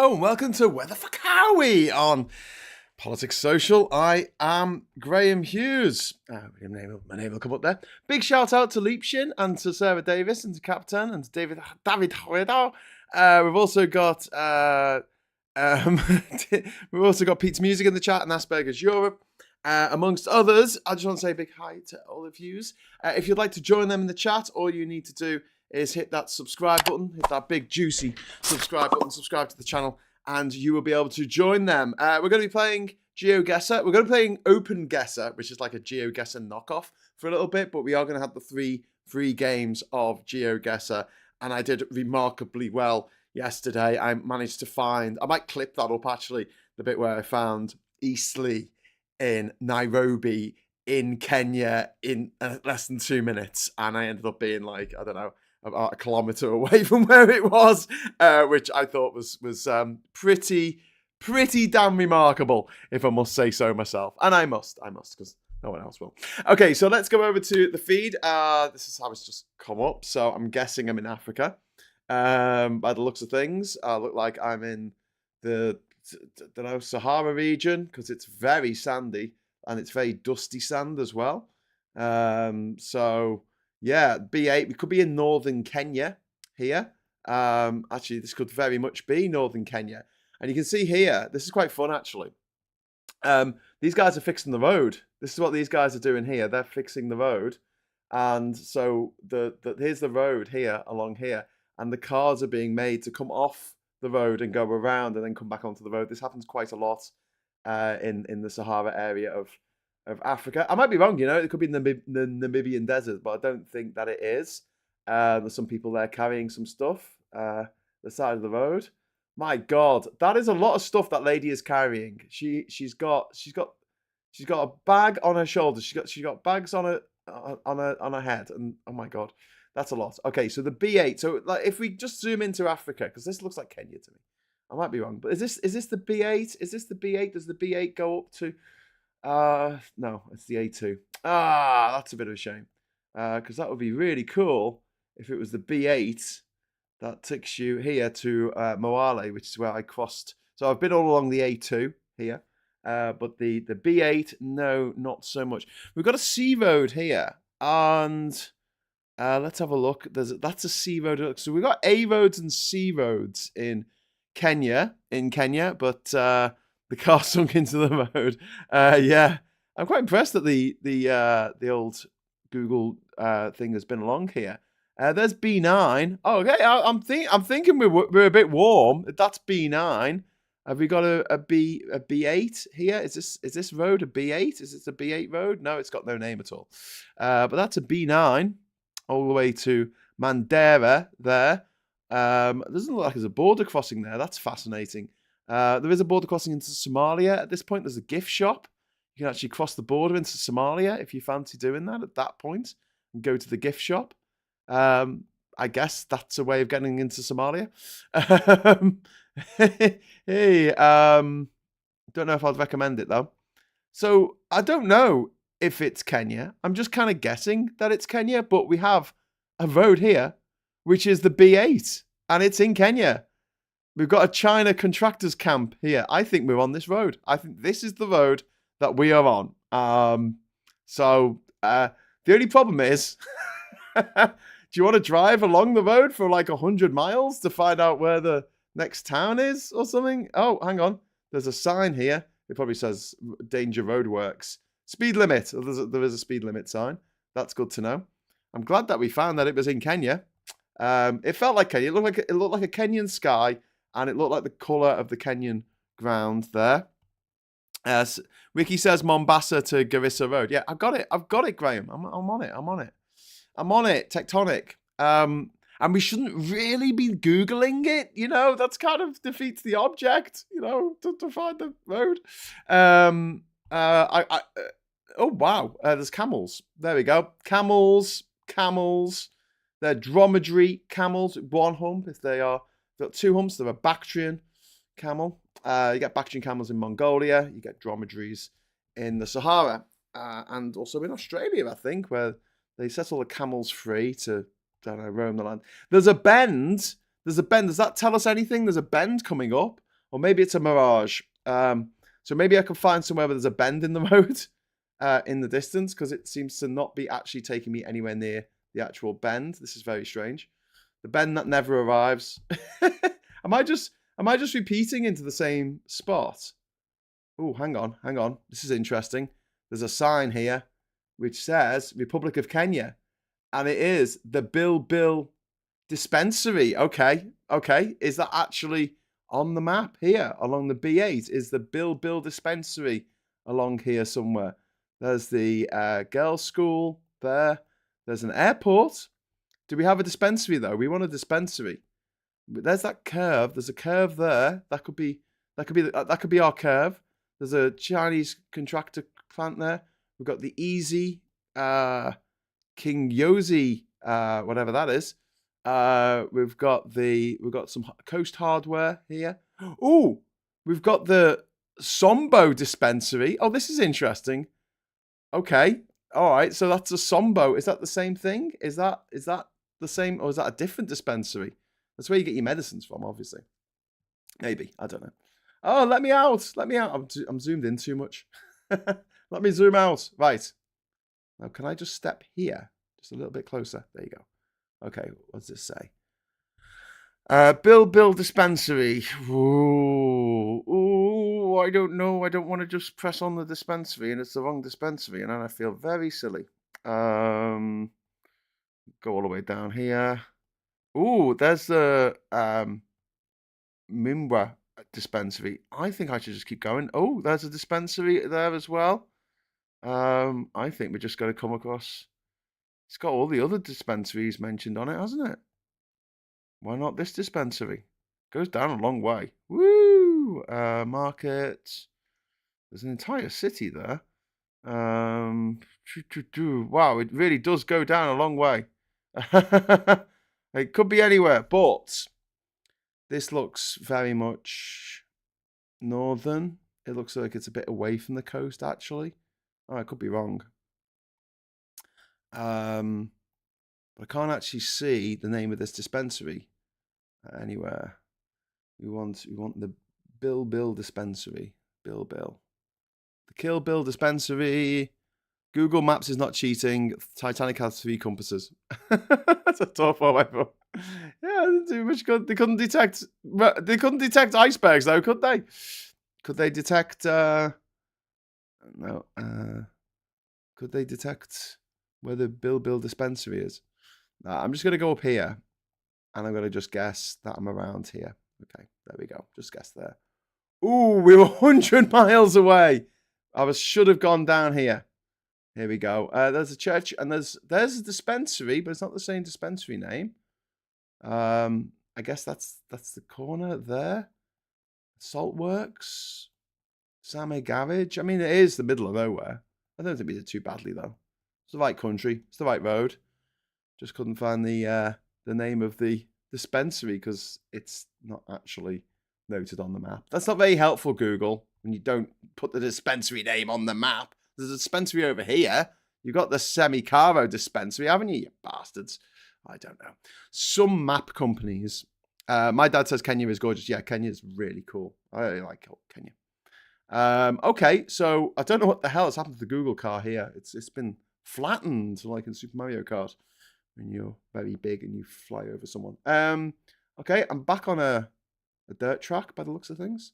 Hello and welcome to Where the Fakarwi on Politics Social. I am Graham Hughes. My name will come up there. Big shout out to Leapshin and to Sarah Davis and to Captain and to David Huedo. We've also got we've also got Pete's Music in the chat and Asperger's Europe. Amongst others, I just want to say a big hi to all of yous. If you'd like to join them in the chat, all you need to do is hit that subscribe button, hit that big juicy subscribe button, subscribe to the channel, and you will be able to join them. We're going to be playing Geoguessr. We're going to be playing Open Guesser, which is like a Geoguessr knockoff for a little bit, but we are going to have the three free games of Geoguessr, and I did remarkably well yesterday. I managed to find, I might clip that up actually, the bit where I found Eastleigh in Nairobi in Kenya in less than 2 minutes, and I ended up being like, I don't know, about a kilometre away from where it was, which I thought was pretty damn remarkable, if I must say so myself. And I must, because no one else will. Okay, so let's go over to the feed. This is how it's just come up. So I'm guessing I'm in Africa. By the looks of things, I look like I'm in the Sahara region, because it's very sandy and it's very dusty sand as well. So yeah, B8, we could be in northern Kenya here. Actually, this could very much be northern Kenya. And you can see here, this is quite fun actually. These guys are fixing the road. This is what these guys are doing here. They're fixing the road. And so here's the road here, along here. And the cars are being made to come off the road and go around and then come back onto the road. This happens quite a lot in the Sahara area of Africa. I might be wrong, you know, it could be the Namibian desert, but I don't think that it is. There's some people there carrying some stuff, the side of the road. My God, that is a lot of stuff that lady is carrying. She's got a bag on her shoulders. She's got bags on her head, and oh my God, that's a lot. Okay, so the B8. So like, if we just zoom into Africa, because this looks like Kenya to me. I might be wrong, but is this the B8? Is this the B8? Does the B8 go up to? No, it's the A2. That's a bit of a shame. Because that would be really cool if it was the B8 that takes you here to Moale, which is where I crossed. So I've been all along the A2 here. But the B8, no, not so much. We've got a C road here. And let's have a look. That's a C road. So we've got A roads and C roads in Kenya, but the car sunk into the road. Yeah, I'm quite impressed that the old Google thing has been along here. There's B9. Oh, okay. I'm thinking we're a bit warm. That's B9. Have we got a B8 here? Is this road a B8? Is this a B8 road? No, it's got no name at all. But that's a B9 all the way to Mandera there. Doesn't look like there's a border crossing there. That's fascinating. There is a border crossing into Somalia at this point. There's a gift shop. You can actually cross the border into Somalia if you fancy doing that at that point and go to the gift shop. I guess that's a way of getting into Somalia. Hey, don't know if I'd recommend it though. So I don't know if it's Kenya. I'm just kind of guessing that it's Kenya, but we have a road here, which is the B8, and it's in Kenya. We've got a China contractors camp here. I think we're on this road. I think this is the road that we are on. So the only problem is, do you want to drive along the road for like 100 miles to find out where the next town is or something? Oh, hang on. There's a sign here. It probably says Danger Roadworks. Speed limit. There is a speed limit sign. That's good to know. I'm glad that we found that it was in Kenya. It felt like Kenya. It looked like a Kenyan sky. And it looked like the colour of the Kenyan ground there. Ricky says Mombasa to Garissa Road. Yeah, I've got it, Graham. I'm on it. Tectonic. And we shouldn't really be Googling it, you know. That's kind of defeats the object, you know, to find the road. Oh, wow. There's camels. There we go. Camels. They're dromedary camels. One hump if they are. They've got two humps. They're a Bactrian camel. You get Bactrian camels in Mongolia. You get dromedaries in the Sahara. And also in Australia, I think, where they set all the camels free to, I don't know, roam the land. There's a bend. Does that tell us anything? There's a bend coming up. Or maybe it's a mirage. So maybe I can find somewhere where there's a bend in the road in the distance, because it seems to not be actually taking me anywhere near the actual bend. This is very strange. The bend that never arrives. Am I just repeating into the same spot? Oh, hang on. This is interesting. There's a sign here which says Republic of Kenya, and it is the Bill dispensary. Okay. Is that actually on the map here along the B8? Is the Bill dispensary along here somewhere? There's the girls' school there. There's an airport. Do we have a dispensary though? We want a dispensary. But there's that curve. There's a curve there. That could be our curve. There's a Chinese contractor plant there. We've got the Easy King Yosi, whatever that is. We've got some Coast Hardware here. Oh, we've got the Sombo dispensary. Oh, this is interesting. Okay, all right. So that's a Sombo. Is that the same thing? Is that the same, or is that a different dispensary? That's where you get your medicines from, obviously. Maybe, I don't know. Oh, let me out. I'm zoomed in too much. Let me zoom out. Right. Now, can I just step here? Just a little bit closer. There you go. Okay, what does this say? Bill dispensary. Ooh, I don't know. I don't want to just press on the dispensary and it's the wrong dispensary, and then I feel very silly. Go all the way down here. Ooh, there's the Mimbra dispensary. I think I should just keep going. Oh, there's a dispensary there as well. I think we're just going to come across. It's got all the other dispensaries mentioned on it, hasn't it? Why not this dispensary? Goes down a long way. Woo! Market. There's an entire city there. Wow, it really does go down a long way. It could be anywhere, but this looks very much northern. It looks like it's a bit away from the coast, actually. Oh, I could be wrong. But I can't actually see the name of this dispensary anywhere. We want the Bill dispensary. Bill. The Kill Bill dispensary. Google Maps is not cheating. Titanic has 3 compasses. That's a tough one. Yeah, didn't do much good. They couldn't detect icebergs though, could they? Could they detect no? Could they detect where the Bill dispensary is? I'm just gonna go up here, and I'm gonna just guess that I'm around here. Okay, there we go. Just guess there. Ooh, we were 100 miles away. I should have gone down here. Here we go. There's a church, and there's a dispensary, but it's not the same dispensary name. I guess that's the corner there. Salt Works, Same Garage. I mean, it is the middle of nowhere. I don't think we did too badly though. It's the right country. It's the right road. Just couldn't find the name of the dispensary because it's not actually noted on the map. That's not very helpful, Google, when you don't put the dispensary name on the map. There's a dispensary over here. You've got the Semicaro dispensary, haven't you, you bastards? I don't know. Some map companies. My dad says Kenya is gorgeous. Yeah, Kenya is really cool. I really like Kenya. Okay, so I don't know what the hell has happened to the Google car here. It's been flattened like in Super Mario Kart when you're very big and you fly over someone. Okay, I'm back on a dirt track by the looks of things.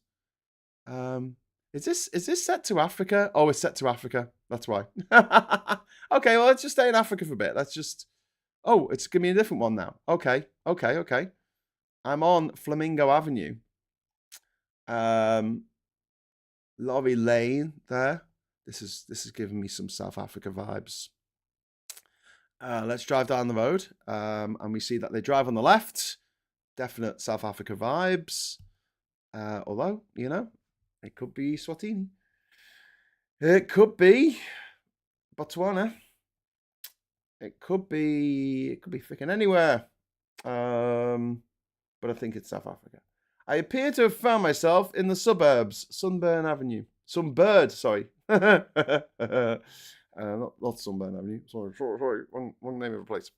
Is this set to Africa? Oh, it's set to Africa. That's why. Okay, well, let's just stay in Africa for a bit. Let's just... Oh, it's giving me a different one now. Okay. I'm on Flamingo Avenue. Lorry Lane there. This is giving me some South Africa vibes. Let's drive down the road. And we see that they drive on the left. Definite South Africa vibes. Although, you know, it could be Swatini. It could be Botswana. It could be freaking anywhere. But I think it's South Africa. I appear to have found myself in the suburbs. Sunburn Avenue. Sunbird, sorry. Not Sunburn Avenue. Sorry. Wrong name of a place.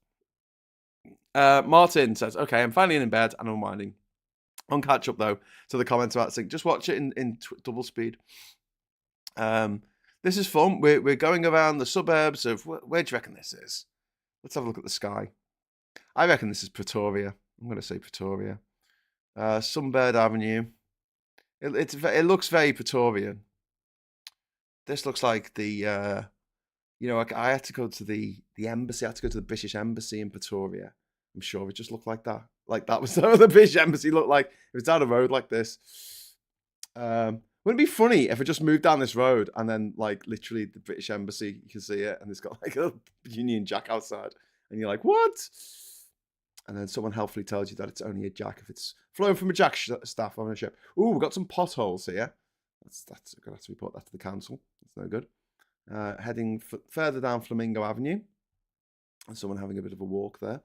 Martin says, okay, I'm finally in bed and unwinding. On catch up though to the comments about sync. Just watch it in double speed. This is fun. We're going around the suburbs of where do you reckon this is? Let's have a look at the sky. I reckon this is Pretoria. I'm going to say Pretoria. Sunbird Avenue. It looks very Praetorian. This looks like the I had to go to the embassy. I had to go to the British Embassy in Pretoria. I'm sure it just looked like that. Like that was what the British Embassy looked like. It was down a road like this. Wouldn't it be funny if I just moved down this road and then like literally the British Embassy, you can see it, and it's got like a Union Jack outside, and you're like, what? And then someone helpfully tells you that it's only a jack if it's flown from a jack staff on a ship. Ooh, we've got some potholes here. That's gonna have to report that to the council. That's no good. Heading further down Flamingo Avenue, and someone having a bit of a walk there.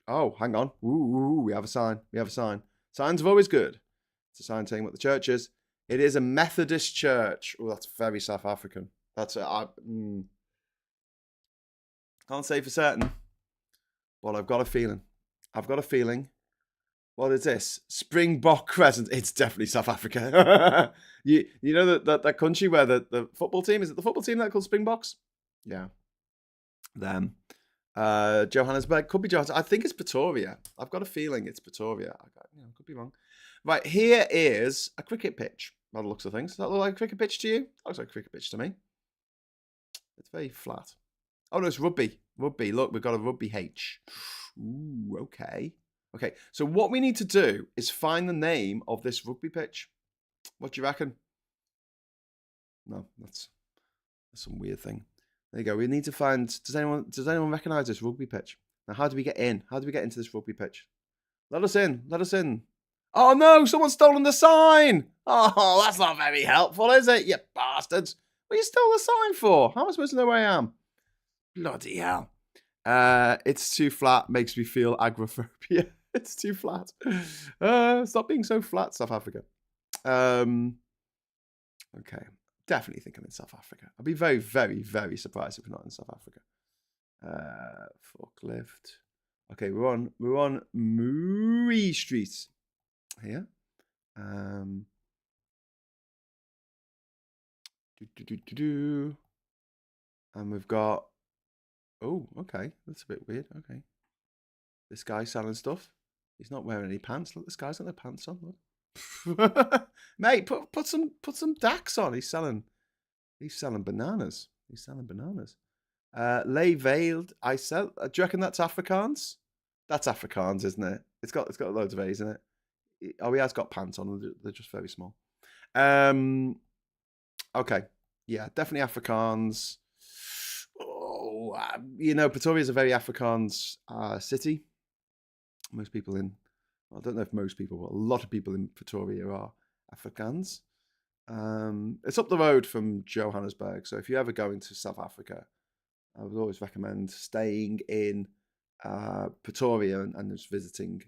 Oh, hang on. Ooh, we have a sign. We have a sign. Signs are always good. It's a sign saying what the church is. It is a Methodist church. Oh, that's very South African. That's can't say for certain, but I've got a feeling. I've got a feeling. What is this? Springbok Crescent. It's definitely South Africa. you know that country where the football team, is it the football team that called Springboks? Yeah. Them. Johannesburg. Could be Johannesburg. I think it's Pretoria. I've got a feeling it's Pretoria. Could be wrong. Right, here is a cricket pitch by the looks of things. Does that look like a cricket pitch to you? That looks like a cricket pitch to me. It's very flat. Oh, no, it's rugby. Rugby. Look, we've got a rugby H. Ooh, okay. Okay, so what we need to do is find the name of this rugby pitch. What do you reckon? No, that's some weird thing. There you go. We need to find. Does anyone recognise this rugby pitch? Now, how do we get in? How do we get into this rugby pitch? Let us in. Let us in. Oh no! Someone's stolen the sign. Oh, that's not very helpful, is it? You bastards! What you stole the sign for? How am I supposed to know where I am? Bloody hell! It's too flat. Makes me feel agoraphobia. It's too flat. Stop being so flat, South Africa. Okay. Definitely think I'm in South Africa. I'd be very, very, very surprised if we're not in South Africa. Forklift. Okay, we're on Murray Street here. And we've got. Oh, okay. That's a bit weird. Okay. This guy's selling stuff. He's not wearing any pants. Look, this guy's got no pants on. Look. Mate, put some Dax on. He's selling bananas. He's selling bananas. Lay veiled. Do you reckon that's Afrikaans? That's Afrikaans, isn't it? It's got loads of A's in it. Oh, he has got pants on. They're just very small. Okay. Yeah, definitely Afrikaans. Oh, Pretoria is a very Afrikaans city. Most people I don't know if most people, but a lot of people in Pretoria are Afrikaans. It's up the road from Johannesburg, so if you're ever going to South Africa, I would always recommend staying in Pretoria and just visiting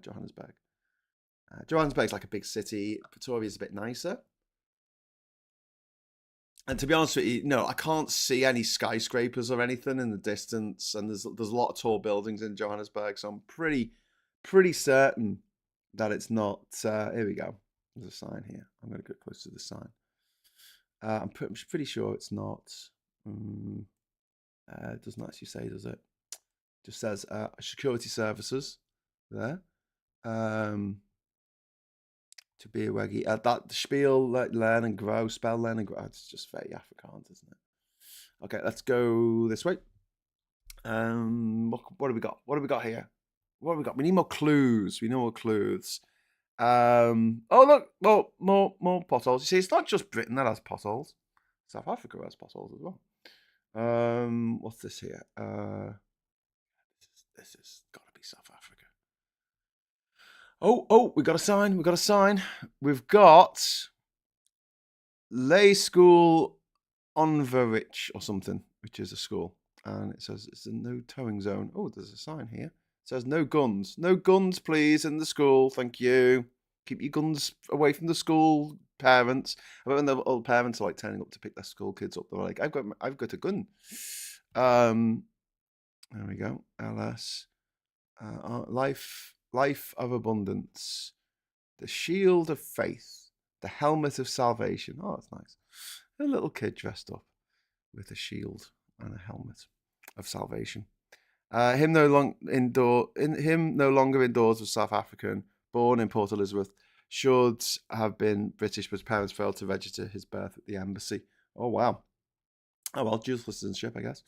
Johannesburg. Johannesburg's like a big city. Pretoria's a bit nicer. And to be honest with you, no, I can't see any skyscrapers or anything in the distance, and there's a lot of tall buildings in Johannesburg, so I'm pretty certain that it's not. Here we go. There's a sign here. I'm going to get close to the sign. I'm pretty sure it's not. It doesn't actually say, does it? Just says security services there. To be a weggy. That spiel, learn and grow, spell, learn and grow. It's just very Afrikaans, isn't it? Okay, let's go this way. What do we got? What do we got here? What have we got? We need more clues. We need more clues. Oh look, more potholes. You see, it's not just Britain that has potholes. South Africa has potholes as well. What's this here? This has got to be South Africa. Oh, we got a sign. We got a sign. We've got Lay School Onverich or something, which is a school, and it says it's a no towing zone. Oh, there's a sign here. It says no guns. No guns, please, in the school. Thank you. Keep your guns away from the school, parents. I bet when the old parents are like turning up to pick their school kids up, they're like, I've got a gun. There we go. LS. Life of abundance. The shield of faith. The helmet of salvation. Oh, that's nice. A little kid dressed up with a shield and a helmet of salvation. Him no longer indoors was South African, born in Port Elizabeth, should have been British, but his parents failed to register his birth at the embassy. Oh wow. Oh well, dual citizenship, I guess.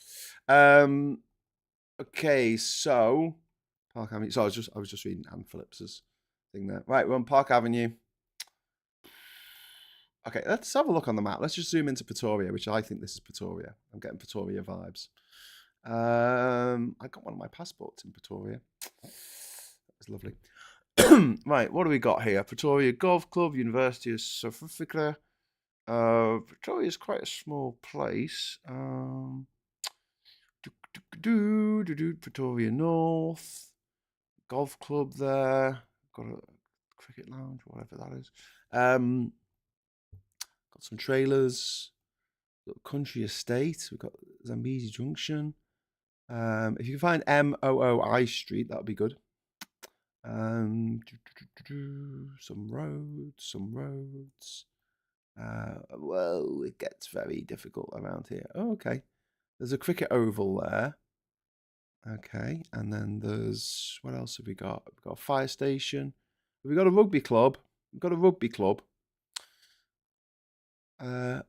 Okay, so Park Avenue. So I was just reading Anne Phillips's thing there. Right, we're on Park Avenue. Okay, let's have a look on the map. Let's just zoom into Pretoria, which I think this is Pretoria. I'm getting Pretoria vibes. I got one of my passports in Pretoria. That was lovely. Right, what do we got here? Pretoria Golf Club, University of South Africa. Pretoria is quite a small place. Pretoria North Golf Club there. Got a cricket lounge, whatever that is. Got some trailers. Got country estate. We've got Zambezi Junction. If you can find MOOI Street, that would be good. Some roads. Whoa, it gets very difficult around here. Oh, okay. There's a cricket oval there. Okay, and then there's, what else have we got? We've got a fire station. We've got a rugby club.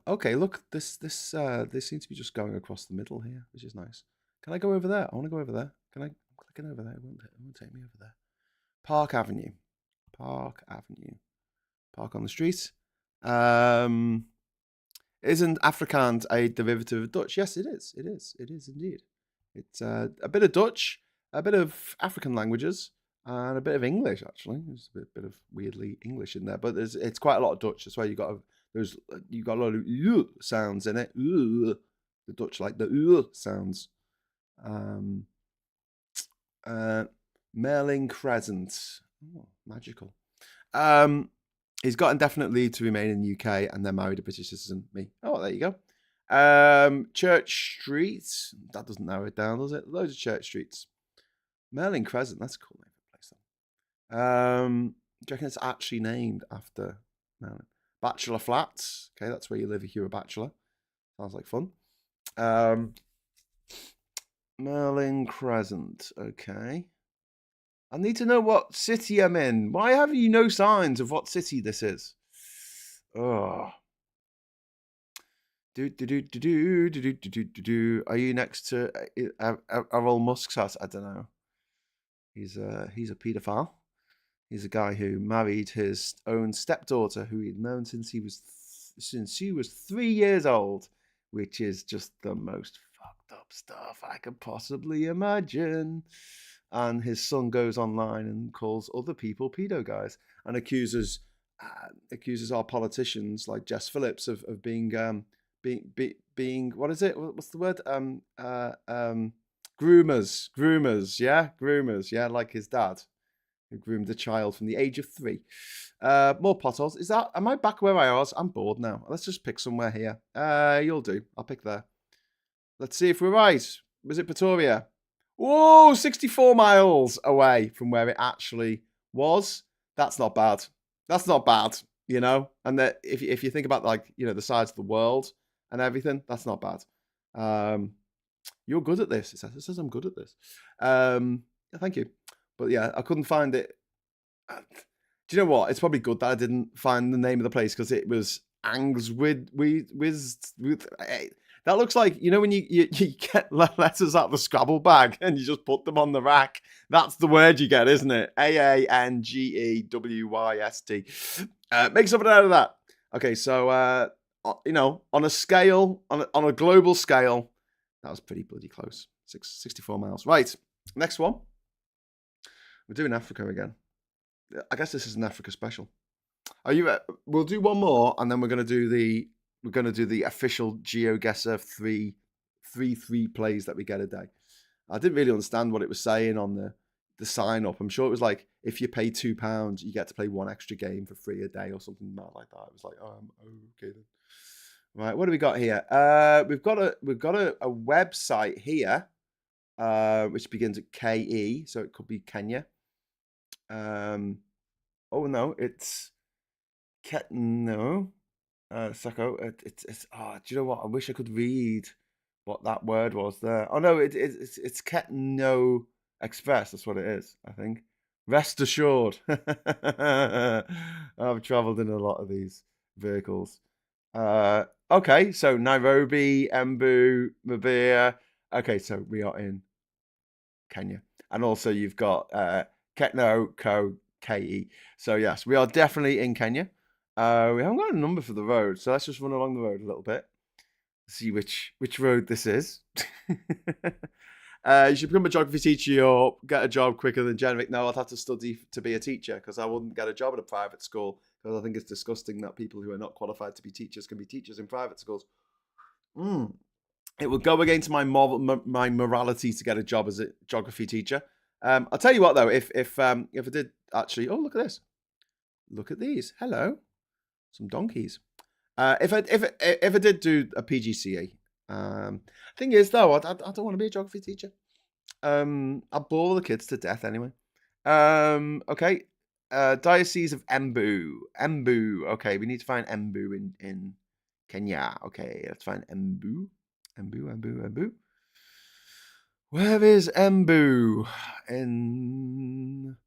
Okay, look, this seems to be just going across the middle here, which is nice. Can I go over there? I want to go over there. I'm clicking over there. It won't take me over there. Park Avenue. Park on the street. Isn't Afrikaans a derivative of Dutch? Yes, it is. It is indeed. It's a bit of Dutch, a bit of African languages, and a bit of English, actually. There's a bit of weirdly English in there, but it's quite a lot of Dutch. That's why you got a lot of sounds in it. The Dutch like the sounds. Merlin Crescent. Oh, magical. He's got indefinite leave to remain in the UK and then married a British citizen. Me. Oh, there you go. Church Street. That doesn't narrow it down, does it? Loads of church streets. Merlin Crescent. That's a cool name for a place. Do you reckon it's actually named after Merlin? Bachelor Flats. Okay, that's where you live if you're a bachelor. Sounds like fun. Merlin Crescent. Okay. I need to know what city I'm in. Why have you no signs of what city this is? Oh. Are you next to Errol Musk's house? I don't know. He's a paedophile. He's a guy who married his own stepdaughter, who he'd known since she was 3 years old, which is just the most fucked up stuff I could possibly imagine. And his son goes online and calls other people pedo guys and accuses our politicians like Jess Phillips of being what is it? What's the word? Groomers, yeah, like his dad who groomed a child from the age of 3. More potholes. Am I back where I was? I'm bored now. Let's just pick somewhere here. You'll do. I'll pick there. Let's see if we're right. Was it Pretoria? Whoa, 64 miles away from where it actually was. That's not bad. You know. And that if you think about the size of the world and everything, that's not bad. You're good at this. It says I'm good at this. Thank you. But yeah, I couldn't find it. Do you know what? It's probably good that I didn't find the name of the place because it was Angs with that looks like, when you get letters out of the Scrabble bag and you just put them on the rack. That's the word you get, isn't it? AANGEWYST. Make something out of that. Okay, so on a scale, on a global scale, that was pretty bloody close. 64 miles. Right, next one. We're doing Africa again. I guess this is an Africa special. Are you? We'll do one more, and then we're going to do the official Geoguessr 3 plays that we get a day. I didn't really understand what it was saying on the sign up. I'm sure it was like if you pay £2, you get to play one extra game for free a day or something mad like that. It was like, okay then. Right, what do we got here? We've got a website here. which begins at KE, so it could be Kenya. Oh no, it's no. Sacco. It's. Oh, do you know what? I wish I could read what that word was there. Oh no, it's Ketno Express. That's what it is, I think. Rest assured. I've travelled in a lot of these vehicles. Okay, so Nairobi, Embu, Mbeya. Okay, so we are in Kenya. And also you've got Ketno Co KE. So yes, we are definitely in Kenya. We haven't got a number for the road, so let's just run along the road a little bit. See which road this is. You should become a geography teacher or get a job quicker than Genevieve. No, I'd have to study to be a teacher because I wouldn't get a job at a private school because I think it's disgusting that people who are not qualified to be teachers can be teachers in private schools. It would go against my morality to get a job as a geography teacher. I'll tell you what though, if I did actually, oh look at this, look at these. Hello, some donkeys. If I did do a PGCE, thing is though, I don't want to be a geography teacher. I'll bore the kids to death anyway. Okay. Diocese of Embu. Okay, we need to find Embu in Kenya. Okay, let's find Embu. Embu. Where is Embu in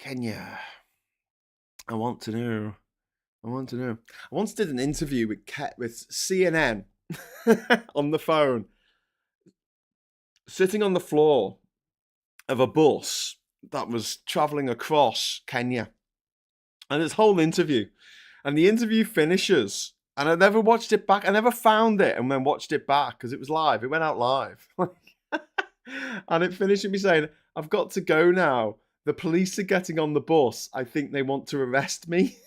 Kenya? I want to know. I once did an interview with CNN on the phone, sitting on the floor of a bus that was traveling across Kenya. And this whole interview, and the interview finishes, and I never watched it back. I never found it and then watched it back because it was live. It went out live. And it finished with me saying, I've got to go now. The police are getting on the bus. I think they want to arrest me.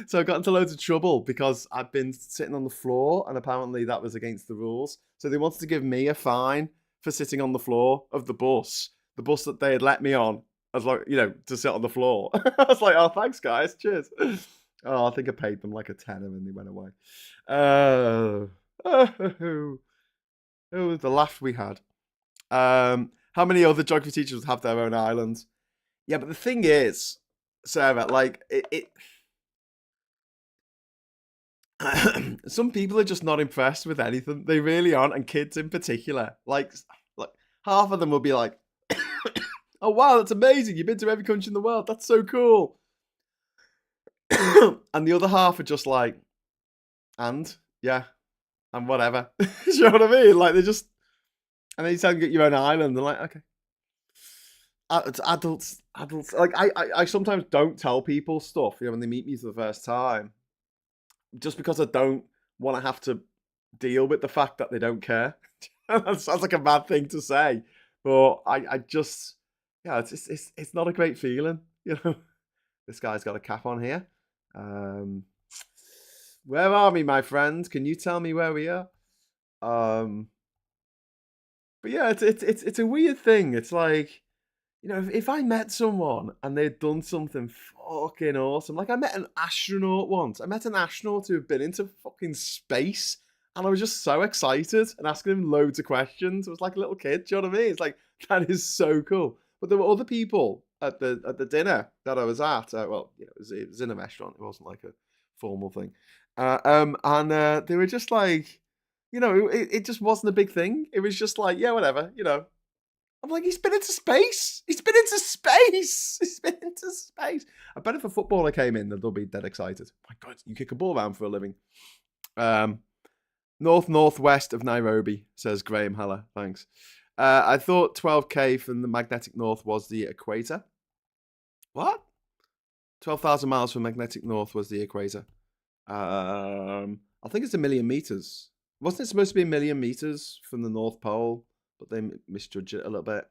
So I got into loads of trouble because I'd been sitting on the floor and apparently that was against the rules. So they wanted to give me a fine for sitting on the floor of the bus that they had let me on. I was like, to sit on the floor. I was like, oh, thanks, guys. Cheers. Oh, I think I paid them like a tenner and they went away. Oh, the laugh we had. How many other geography teachers have their own islands? Yeah, but the thing is, Sarah, like, it some people are just not impressed with anything. They really aren't, and kids in particular. Like half of them will be like, "Oh wow, that's amazing! You've been to every country in the world. That's so cool." And the other half are just like, "And whatever." Do you know what I mean? Like and then you tell them to get your own island. They're like, "Okay." It's adults. Like I sometimes don't tell people stuff. When they meet me for the first time. Just because I don't want to have to deal with the fact that they don't care. That sounds like a bad thing to say, but I just, it's not a great feeling, This guy's got a cap on here. Where are we, my friend? Can you tell me where we are? But yeah, it's a weird thing. It's like, if I met someone and they'd done something fucking awesome, like I met an astronaut once. I met an astronaut who had been into fucking space, and I was just so excited and asking him loads of questions. It was like a little kid. Do you know what I mean? It's like, that is so cool. But there were other people at the dinner that I was at. It was in a restaurant. It wasn't like a formal thing. And they were just like, it just wasn't a big thing. It was just like, yeah, whatever, I'm like, he's been into space. He's been into space. I bet if a footballer came in, they'll be dead excited. My God, you kick a ball around for a living. Northwest of Nairobi, says Graham Heller. Thanks. I thought 12k from the magnetic north was the equator. What? 12,000 miles from magnetic north was the equator. I think it's 1,000,000 meters. Wasn't it supposed to be 1,000,000 meters from the North Pole? But they misjudged it a little bit.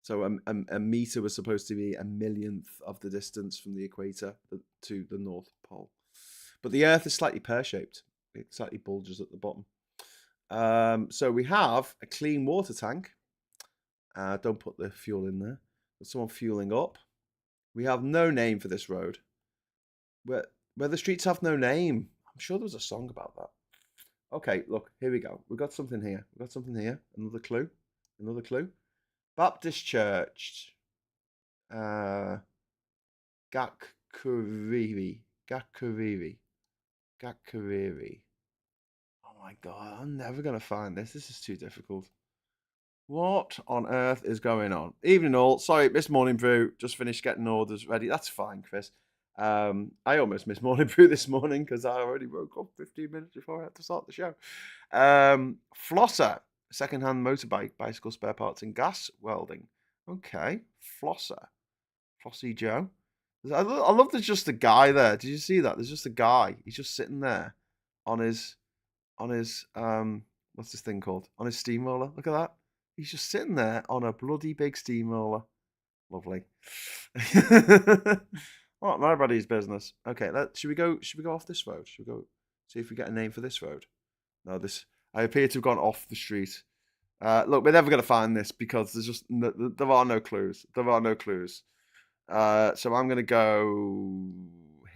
So a meter was supposed to be 1,000,000th of the distance from the equator to the North Pole. But the Earth is slightly pear-shaped. It slightly bulges at the bottom. So we have a clean water tank. Don't put the fuel in there. There's someone fueling up. We have no name for this road. Where the streets have no name. I'm sure there was a song about that. Okay, look, here we go. We've got something here. We've got something here. Another clue. Another clue. Baptist Church. Uh, Gakuriri. Gakuriri. Gakuriri. Oh my god, I'm never gonna find this. This is too difficult. What on earth is going on? Evening all. Sorry, missed morning brew. Just finished getting orders ready. That's fine, Chris. I almost missed morning brew this morning because I already woke up 15 minutes before I had to start the show. Flosser, second-hand motorbike, bicycle spare parts and gas welding. Okay, Flosser, Flossy Joe. I love there's just a guy there. Did you see that? There's just a guy. He's just sitting there on his what's this thing called? On his steamroller. Look at that. He's just sitting there on a bloody big steamroller. Lovely. What nobody's business. Okay, should we go off this road? Should we go see if we get a name for this road? No, I appear to have gone off the street. Look, we're never gonna find this because there are no clues. There are no clues. So I'm gonna go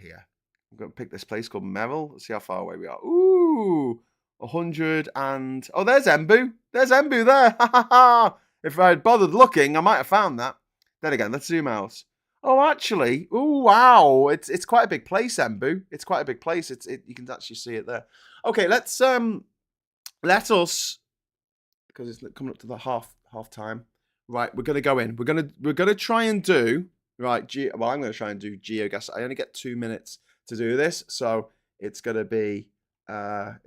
here. I'm gonna pick this place called Merrill. Let's see how far away we are. Ooh, 100 and oh, there's Embu. There's Embu there. Ha ha ha. If I had bothered looking, I might have found that. Then again, let's zoom out. Oh, actually, oh wow, it's quite a big place, Embu. It's quite a big place. You can actually see it there. Okay, let us because it's coming up to the half time. Right, we're gonna go in. We're gonna try and do right. Well, I'm gonna try and do Geoguessr. I only get 2 minutes to do this, so it's gonna be a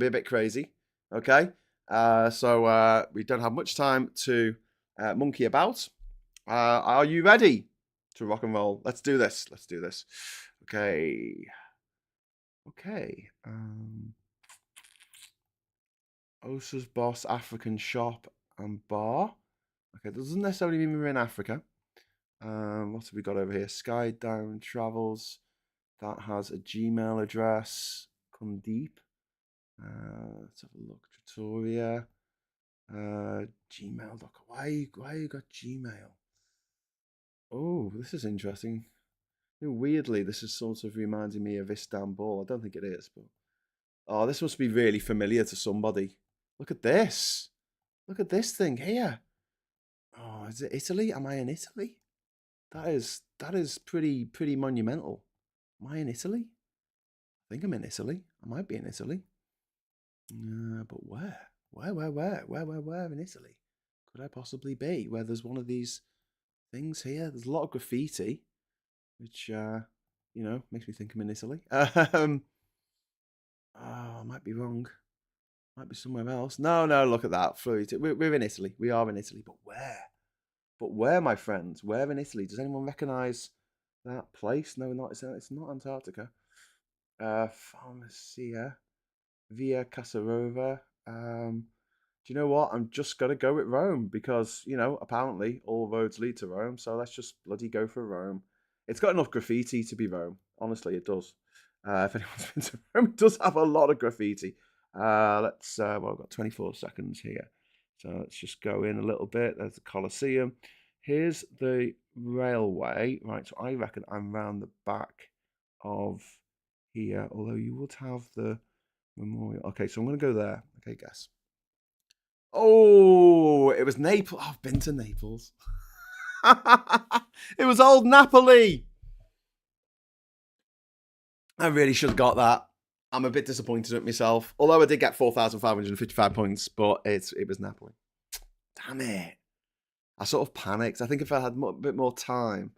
bit crazy. Okay, so we don't have much time to monkey about. Are you ready to rock and roll? Let's do this. Let's do this. Okay. Okay. Osa's Boss African Shop and Bar. Okay, doesn't necessarily mean we're in Africa. What have we got over here? Sky Down Travels. That has a Gmail address. Kundeep. Let's have a look. Trattoria. Gmail.com. Why you got Gmail? Oh, this is interesting. Weirdly, this is sort of reminding me of Istanbul. I don't think it is, but oh, this must be really familiar to somebody. Look at this. Look at this thing here. Oh, is it Italy? Am I in Italy? That is pretty monumental. Am I in Italy? I think I'm in Italy. I might be in Italy. But where? Where in Italy could I possibly be? Where there's one of these things here. There's a lot of graffiti, which makes me think I'm in Italy. Oh, I might be wrong. Might be somewhere else. No, look at that. We're in Italy. We are in Italy, but where? But where, my friends? Where in Italy? Does anyone recognise that place? No, it's not Antarctica. Pharmacia, Via Casarova. Do you know what? I'm just gonna go with Rome because apparently all roads lead to Rome. So let's just bloody go for Rome. It's got enough graffiti to be Rome. Honestly, it does. If anyone's been to Rome, it does have a lot of graffiti. Well, I've got 24 seconds here. So let's just go in a little bit. There's the Colosseum. Here's the railway. Right, so I reckon I'm round the back of here. Although you would have the memorial. Okay, so I'm going to go there. Okay, guess. Oh, it was Naples. I've been to Naples. It was old Napoli. I really should have got that. I'm a bit disappointed at myself. Although I did get 4,555 points, but it was Napoli. Damn it. I sort of panicked. I think if I had a bit more time,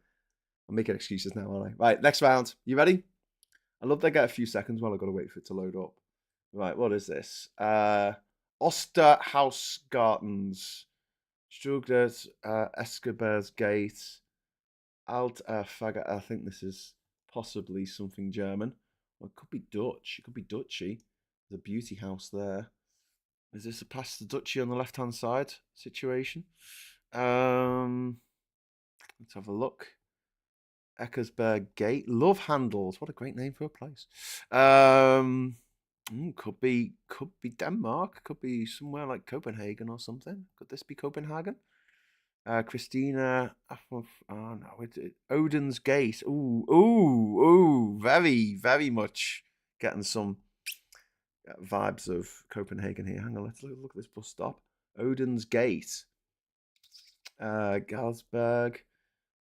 I'm making excuses now, aren't I? Right, next round. You ready? I love they get a few seconds while I've got to wait for it to load up. Right, what is this? Osterhaus Gardens. Strugles, Escobar's Gate. Alt Faga. I think this is possibly something German. Well, it could be Dutch. It could be Dutchy. There's a beauty house there. Is this a past the Dutchy on the left-hand side situation? Let's have a look. Eckersberg Gate. Love Handles. What a great name for a place. Could be Denmark. Could be somewhere like Copenhagen or something. Could this be Copenhagen? Christina. Oh no, Odin's Gate. Ooh, very, very much getting some vibes of Copenhagen here. Hang on, let's look at this bus stop. Odin's Gate. Galsberg.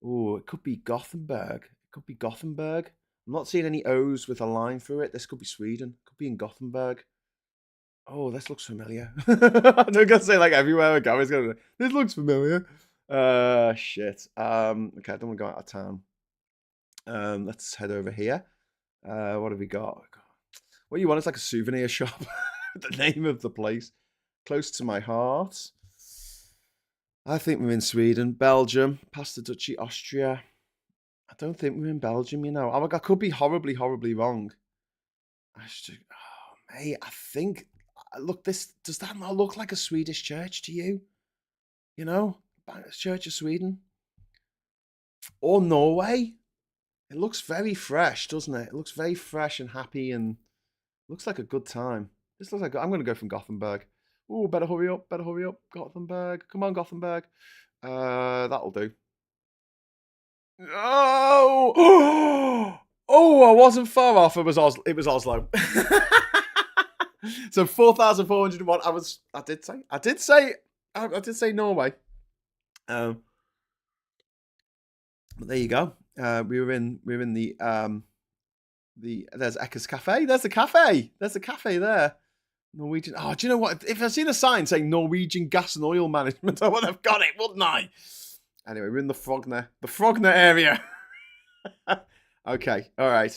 Oh, it could be Gothenburg. It could be Gothenburg. I'm not seeing any O's with a line through it. This could be Sweden. Could be in Gothenburg. Oh, this looks familiar. I'm gonna say like everywhere I go, it's gonna. This looks familiar. Shit. Okay, I don't want to go out of town. Let's head over here. What have we got? What you want is like a souvenir shop. The name of the place. Close to my heart. I think we're in Sweden, Belgium, past the Duchy, Austria. I don't think we're in Belgium, you know. I could be horribly, horribly wrong. Oh, mate, I think. Look, does that not look like a Swedish church to you? You know, Church of Sweden or Norway. It looks very fresh, doesn't it? It looks very fresh and happy, and looks like a good time. This looks like I'm going to go from Gothenburg. Oh, better hurry up! Better hurry up, Gothenburg. Come on, Gothenburg. That'll do. Oh, oh! I wasn't far off. It was Oslo. So 4,401. I did say Norway. But there you go. We were in the there's Ekka's Cafe. There's the cafe. There's the cafe there. Norwegian. Oh, do you know what? If I'd seen a sign saying Norwegian Gas and Oil Management, I would have got it, wouldn't I? Anyway, we're in the Frogner area. Okay, all right.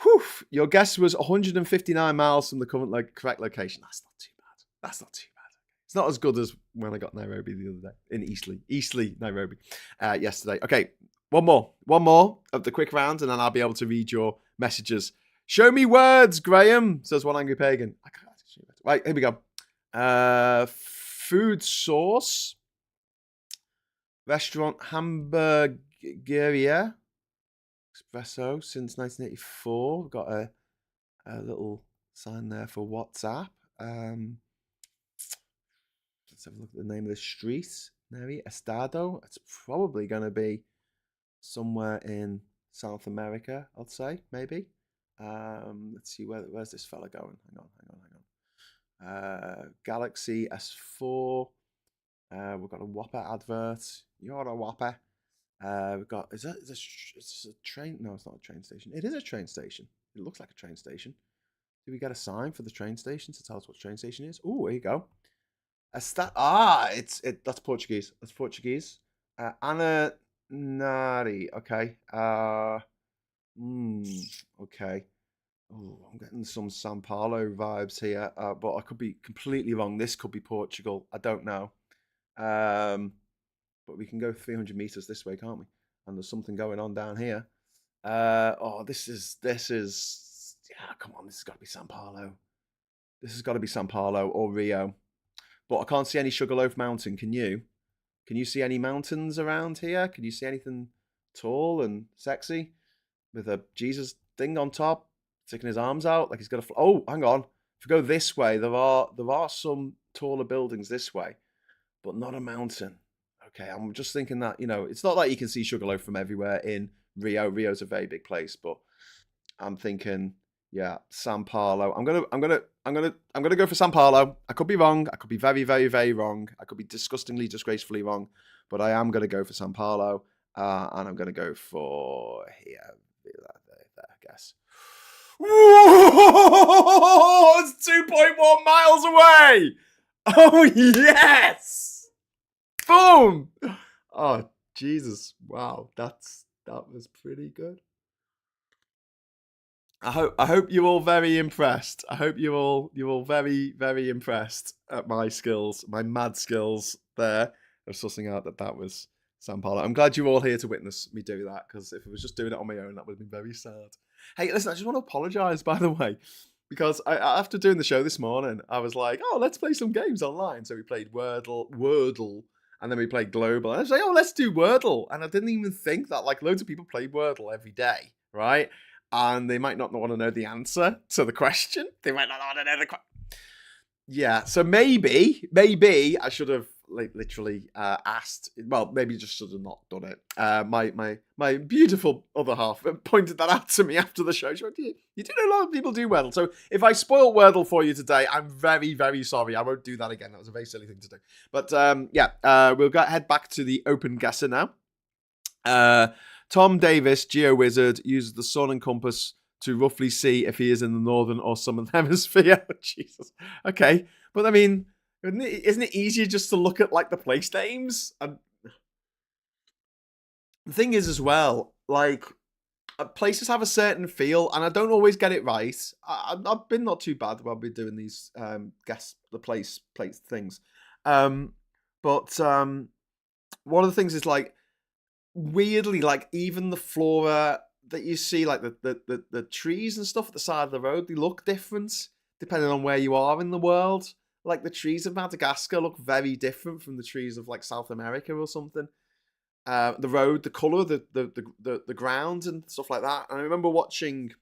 Whew. Your guess was 159 miles from the correct location. That's not too bad. That's not too bad. It's not as good as when I got Nairobi the other day in Eastleigh, Nairobi, yesterday. Okay, one more of the quick round, and then I'll be able to read your messages. Show me words, Graham, says One Angry Pagan. I can't actually. Right, here we go. Food source. Restaurant Hamburgeria. Espresso since 1984. We've got a little sign there for WhatsApp. Let's have a look at the name of the street. Mary Estado. It's probably going to be somewhere in South America, I'd say, maybe. Let's see, where's this fella going? Hang on. Galaxy S4. We've got a Whopper advert. You're a Whopper. We've got, is this a train? No, it's not a train station. It is a train station. It looks like a train station. Do we get a sign for the train station to tell us what train station is? Oh, here you go. That's Portuguese. That's Portuguese. Ana Nari. Okay. Okay. Oh, I'm getting some Sao Paulo vibes here, but I could be completely wrong. This could be Portugal. I don't know. But we can go 300 meters this way, can't we? And there's something going on down here. This is. Yeah, come on. This has got to be Sao Paulo. This has got to be Sao Paulo or Rio. But I can't see any Sugarloaf Mountain. Can you? Can you see any mountains around here? Can you see anything tall and sexy with a Jesus thing on top, sticking his arms out like he's got a? Oh, hang on. If we go this way, there are some taller buildings this way, but not a mountain. Okay, I'm just thinking that, it's not like you can see Sugarloaf from everywhere in Rio. Rio's a very big place, but I'm thinking, yeah, Sao Paulo. I'm gonna go for Sao Paulo. I could be wrong. I could be very, very, very wrong. I could be disgustingly, disgracefully wrong, but I am gonna go for Sao Paulo, and I'm gonna go for here, there, I guess. Whoa! It's 2.1 miles away. Oh yes! Boom! Oh Jesus! Wow, that was pretty good. I hope you're all very impressed. I hope you're all very, very impressed at my skills, my mad skills there of sussing out that was Sao Paulo. I'm glad you're all here to witness me do that, because if I was just doing it on my own, that would have been very sad. Hey, listen, I just want to apologise, by the way, because after doing the show this morning, I was like, oh, let's play some games online. So we played Wordle, and then we played Global. And I was like, oh, let's do Wordle. And I didn't even think that, like, loads of people play Wordle every day, right? And they might not want to know the answer to the question. They might not want to know the question. Yeah, so maybe I should have like literally asked. Well, maybe just should have not done it. My beautiful other half pointed that out to me after the show. She went, you do know a lot of people do Wordle. So if I spoiled Wordle for you today, I'm very, very sorry. I won't do that again. That was a very silly thing to do. But we'll head back to the OpenGuessr now. Tom Davis, GeoWizard, uses the sun and compass to roughly see if he is in the northern or southern hemisphere. Oh, Jesus. Okay. But I mean, isn't it easier just to look at like the place names? And the thing is as well, like places have a certain feel, and I don't always get it right. I've been not too bad while we're doing these guess the place things. But one of the things is like weirdly, like even the flora that you see, like the trees and stuff at the side of the road, they look different depending on where you are in the world. Like the trees of Madagascar look very different from the trees of like South America or something. The road, the color, the ground and stuff like that. And I remember watching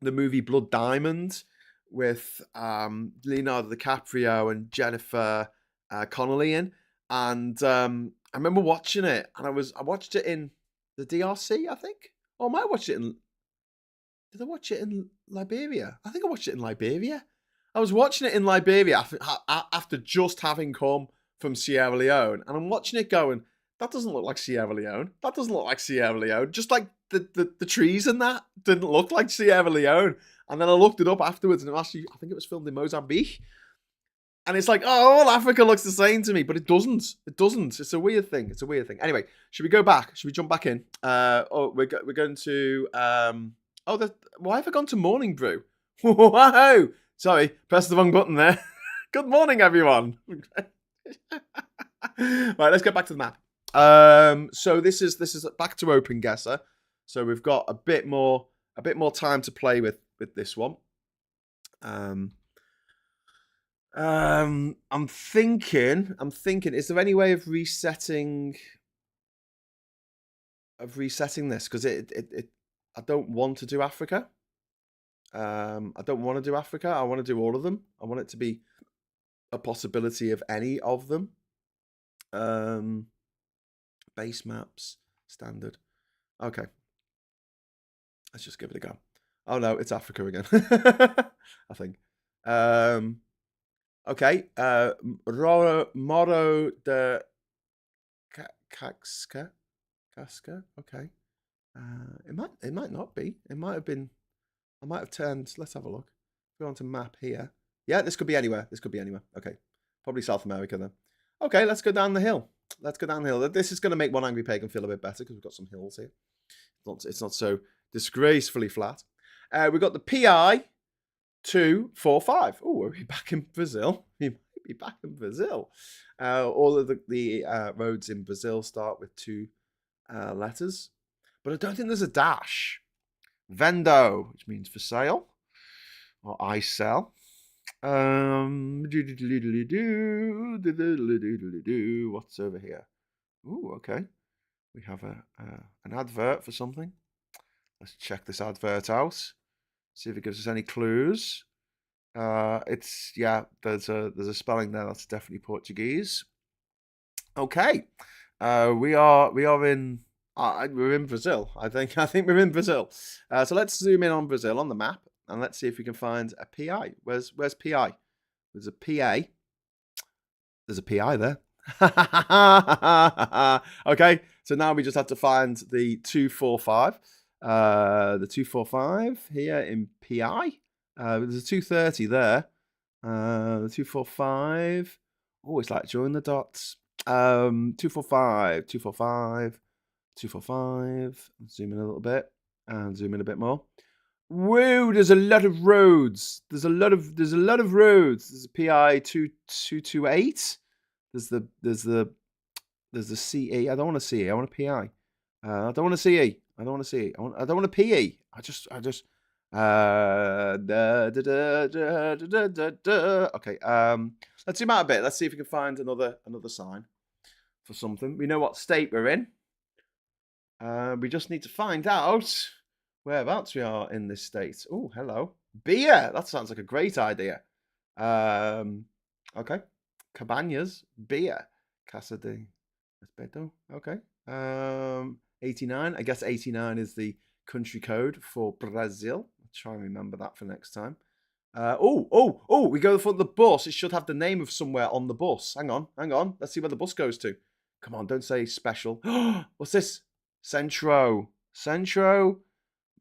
the movie Blood Diamond with Leonardo DiCaprio and Jennifer Connelly in, and I remember watching it, and I watched it in the DRC, I think. Or I might watch it in. Did I watch it in Liberia? I think I watched it in Liberia. I was watching it in Liberia after just having come from Sierra Leone, and I'm watching it going, that doesn't look like Sierra Leone. That doesn't look like Sierra Leone. Just like the trees and that didn't look like Sierra Leone. And then I looked it up afterwards, and it actually, I think it was filmed in Mozambique. And it's like, oh, all Africa looks the same to me, but it doesn't. It doesn't. It's a weird thing. It's a weird thing. Anyway, should we go back? Should we jump back in? We're going to. Why have I gone to Morning Brew? Whoa! Sorry, pressed the wrong button there. Good morning, everyone. Right, let's get back to the map. So this is back to OpenGuessr. So we've got a bit more time to play with this one. I'm thinking, is there any way of resetting this? Because I don't want to do Africa. I don't want to do Africa. I want to do all of them. I want it to be a possibility of any of them. Base maps, standard. Okay. Let's just give it a go. Oh no, it's Africa again. I think. Okay. Moro de Casca. Okay. It might not be. It might have been. I might have turned. Let's have a look. Go on to map here. Yeah, this could be anywhere. Okay. Probably South America then. Okay, let's go down the hill. This is going to make One Angry Pagan feel a bit better because we've got some hills here. It's not so disgracefully flat. We've got the PI 245. Oh, are we back in Brazil? We might be back in Brazil. All of the roads in Brazil start with two letters, but I don't think there's a dash. Vendo, which means for sale, or I sell. What's over here? Ooh, okay. We have an advert for something. Let's check this advert out. See if it gives us any clues. There's a spelling there that's definitely Portuguese. Okay. We're in Brazil. I think we're in Brazil. So let's zoom in on Brazil on the map, and let's see if we can find a PI. Where's PI? There's a PA. There's a PI there. Okay, so now we just have to find the 245. The 245 here in PI. There's a 230 there. The 245. Oh, it's like join the dots. 245. Zoom in a little bit and zoom in a bit more. Whoa, there's a lot of roads. There's a lot of roads. There's a PI 228. There's the CE. I don't want a CE. I want a PI. I don't want a CE. I don't want a CE. I don't want a PE. Okay. Let's zoom out a bit. Let's see if we can find another sign for something. We know what state we're in. We just need to find out whereabouts we are in this state. Oh, hello. Beer. That sounds like a great idea. Okay. Cabanas. Beer. Casa de Espeto. Okay. 89. I guess 89 is the country code for Brazil. I'll try and remember that for next time. Oh, we go for the bus. It should have the name of somewhere on the bus. Hang on. Let's see where the bus goes to. Come on, don't say special. What's this? Centro.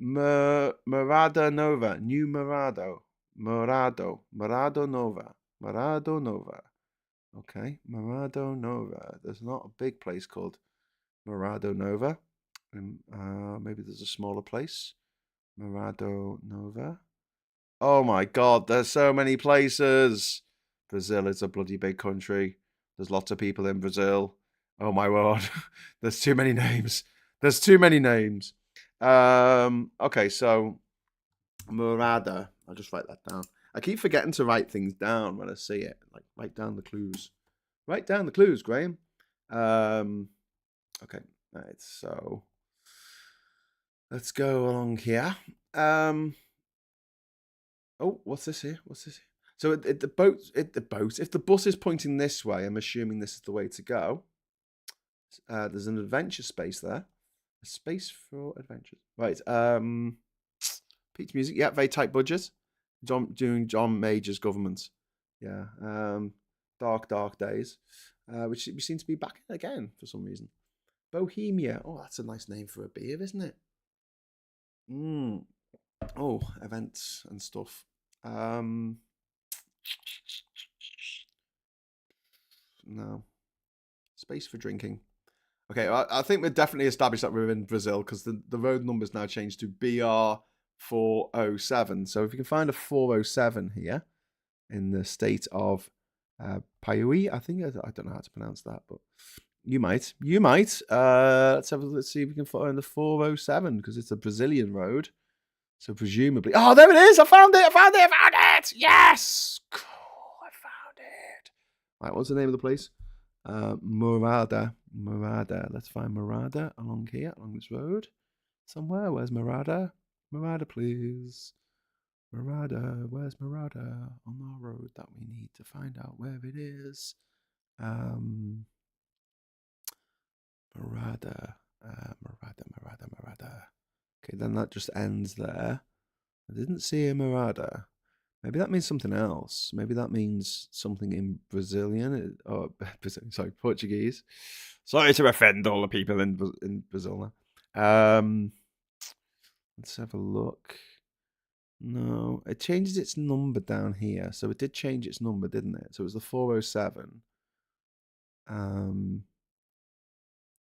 Morada Nova. New Morado. Morado Nova. Okay, Morado Nova. There's not a big place called Morado Nova. Maybe there's a smaller place. Morado Nova. Oh my God, there's so many places. Brazil is a bloody big country. There's lots of people in Brazil. Oh my word, there's too many names. Okay, so Morada. I'll just write that down. I keep forgetting to write things down when I see it. Like write down the clues. Write down the clues, Graham. Okay, right. So let's go along here. Oh, what's this here? So if the bus is pointing this way, I'm assuming this is the way to go. There's an adventure space there. A space for adventures. Right. Pete's Music. Yeah, very tight budget. Doing John Major's government. Yeah. Dark days. Which we seem to be back again for some reason. Bohemia. Oh, that's a nice name for a beer, isn't it? Oh, events and stuff. No. Space for drinking. Okay, I think we're definitely established that we're in Brazil because the road number's now changed to BR407. So if you can find a 407 here in the state of Piauí, I think, I don't know how to pronounce that, but you might. Let's see if we can find the 407 because it's a Brazilian road. So presumably, oh, there it is! I found it! Yes, cool! I found it. Right, what's the name of the place? Morada. Let's find Morada along here, along this road. Somewhere. Where's Morada? Morada, please. Morada. Where's Morada? On our road that we need to find out where it is. Morada. Morada. Okay, then that just ends there. I didn't see a Morada. Maybe that means something else. Maybe that means something in Brazilian or Portuguese. Sorry to offend all the people in Brazil now. Let's have a look. No, it changes its number down here. So it did change its number, didn't it? So it was the 407. It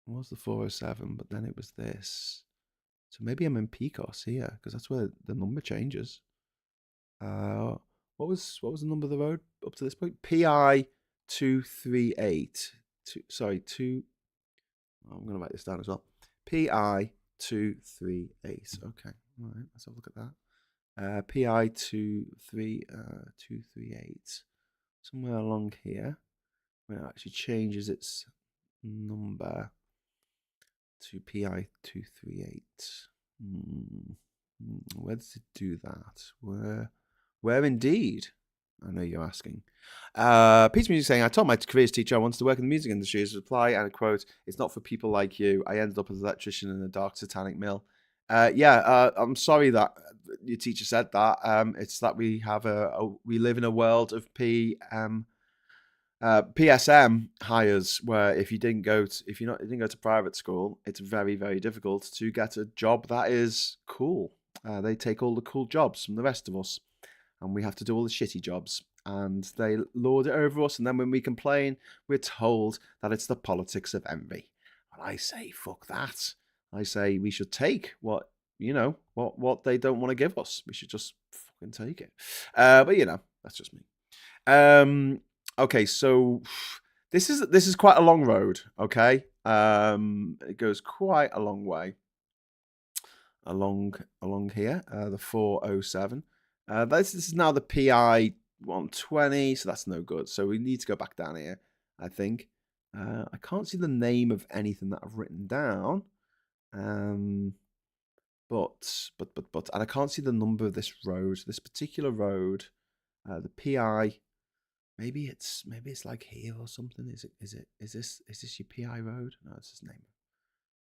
was the 407, but then it was this. So maybe I'm in Picos here because that's where the number changes. What was the number of the road up to this point? PI 238. I'm gonna write this down as well. PI 238. Okay, all right. Let's have a look at that. PI 238. Somewhere along here, when it actually changes its number to PI 238. Where does it do that? Where indeed? I know you're asking. Pete's Music saying, I told my careers teacher I wanted to work in the music industry. His reply, and I quote, "It's not for people like you. I ended up as an electrician in a dark satanic mill." I'm sorry that your teacher said that. It's that we have we live in a world of PSM hires where if you didn't go to private school, it's very, very difficult to get a job that is cool. They take all the cool jobs from the rest of us, and we have to do all the shitty jobs, and they lord it over us. And then when we complain, we're told that it's the politics of envy. And I say, fuck that. I say we should take what they don't want to give us. We should just fucking take it. But that's just me. Okay, so this is quite a long road. Okay, it goes quite a long way along here. The 407. This is now the PI 120, so that's no good. So we need to go back down here. I think. I can't see the name of anything that I've written down. But and I can't see the number of this road. This particular road, the PI Maybe it's like here or something. Is this your PI road? No, it's his name.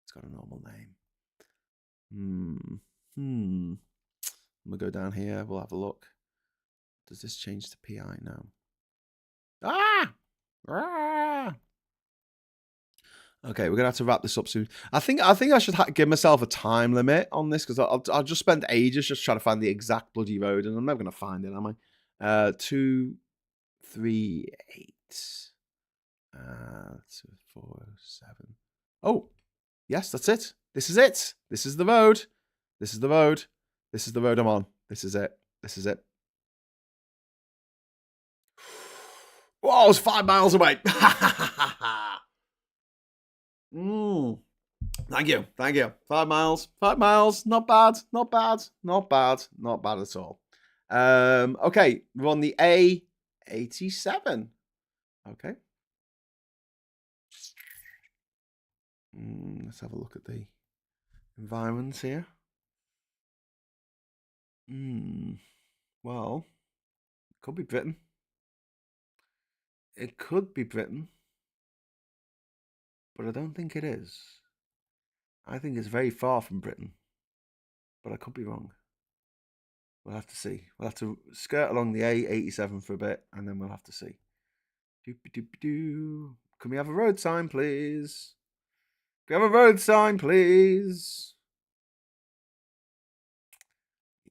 It's got a normal name. I'm gonna go down here. We'll have a look. Does this change to PI? No. Ah! Okay, we're gonna have to wrap this up soon. I think I should give myself a time limit on this because I'll just spend ages just trying to find the exact bloody road, and I'm never gonna find it, am I? 2, 3, 8. 407. Oh, yes, that's it. This is it. This is the road. This is the road. This is the road I'm on. This is it. This is it. Whoa, it's 5 miles away. Thank you. 5 miles. 5 miles. Not bad. Not bad. Not bad. Not bad at all. Okay, we're on the A87. Okay. Let's have a look at the environments here. Well, it could be Britain. It could be Britain. But I don't think it is. I think it's very far from Britain. But I could be wrong. We'll have to see. We'll have to skirt along the A87 for a bit, and then we'll have to see. Can we have a road sign, please? Can we have a road sign, please?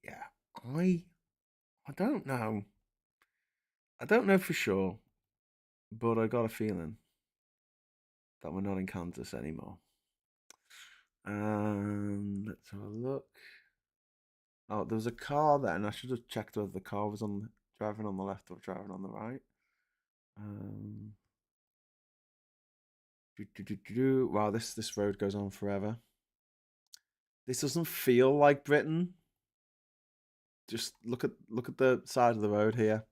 Yeah, I don't know. I don't know for sure, but I got a feeling that we're not in Kansas anymore. Let's have a look. Oh, there was a car there, and I should have checked whether the car was driving on the left or driving on the right. Wow, this road goes on forever. This doesn't feel like Britain. Just look at the side of the road here.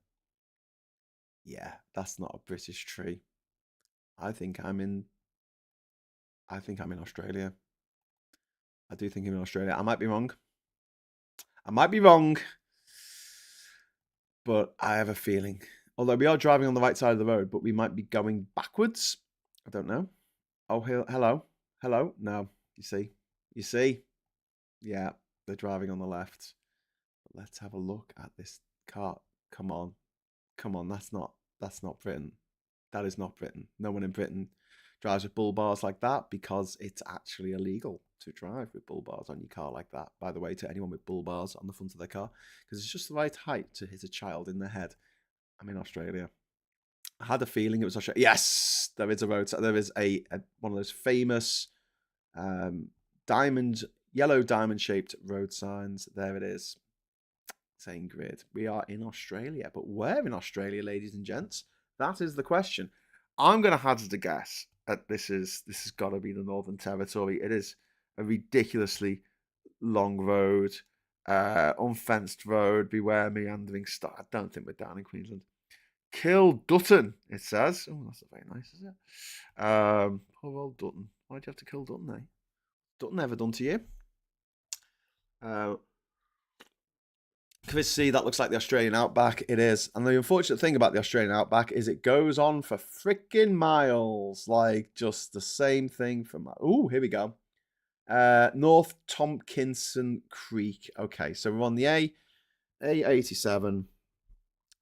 Yeah, that's not a British tree. I think I'm in Australia. I do think I'm in Australia. I might be wrong. But I have a feeling. Although we are driving on the right side of the road, but we might be going backwards. I don't know. Oh, hello. No, you see. Yeah, they're driving on the left. But let's have a look at this car. Come on. That's not Britain. That is not Britain. No one in Britain drives with bull bars like that because it's actually illegal to drive with bull bars on your car like that. By the way, to anyone with bull bars on the front of their car, because it's just the right height to hit a child in the head. I'm in Australia. I had a feeling it was Australia. Yes, there is a road. There is a one of those famous yellow diamond shaped road signs. There it is, saying grid. We are in Australia, but where in Australia, ladies and gents? That is the question. I'm going to hazard a guess that this has got to be the Northern Territory. It is a ridiculously long road, unfenced road. Beware meandering star. I don't think we're down in Queensland. Kill Dutton, it says. Oh, that's not very nice, is it? Poor old Dutton. Why'd you have to kill Dutton, eh? Dutton ever done to you? Chris C, that looks like the Australian outback. It is. And the unfortunate thing about the Australian outback is it goes on for freaking miles. Like, just the same thing for miles. Ooh, here we go. North Tompkinson Creek. Okay, so we're on the A87.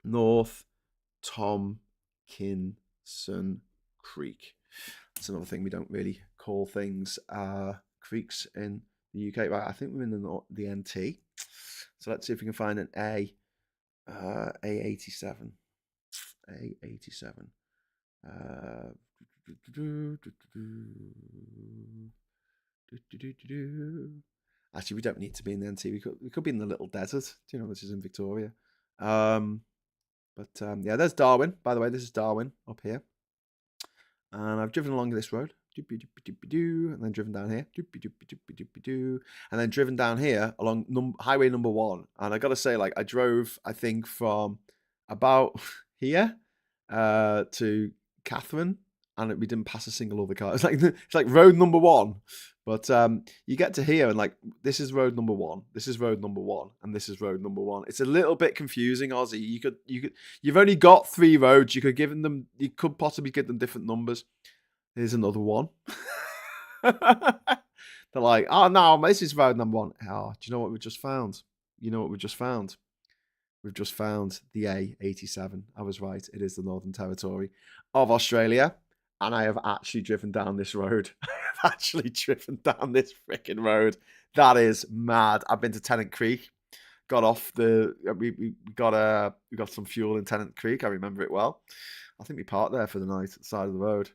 North Tompkinson Creek. That's another thing we don't really call things creeks in the UK. Right, I think we're in the NT. So let's see if we can find an A87. A87. Actually, we don't need to be in the NT. We could be in the little desert. Do you know, this is in Victoria. Yeah, there's Darwin. By the way, this is Darwin up here. And I've driven along this road. And then driven down here. And then driven down here along highway number 1. And I got to say, like, I drove, I think, from about here to Catherine. And we didn't pass a single other car. It's like road number 1. But you get to here and like this is road number one, this is road number one, and this is road number one. It's a little bit confusing, Aussie. You've only got 3 roads. You could possibly give them different numbers. Here's another one. They're like, oh no, this is road number one. Oh, do you know what we've just found? You know what we've just found? We've just found the A87. I was right. It is the Northern Territory of Australia. And I have actually driven down this road. I've actually driven down this freaking road. That is mad. I've been to Tennant Creek. Got off the... We got some fuel in Tennant Creek. I remember it well. I think we parked there for the night at the side of the road.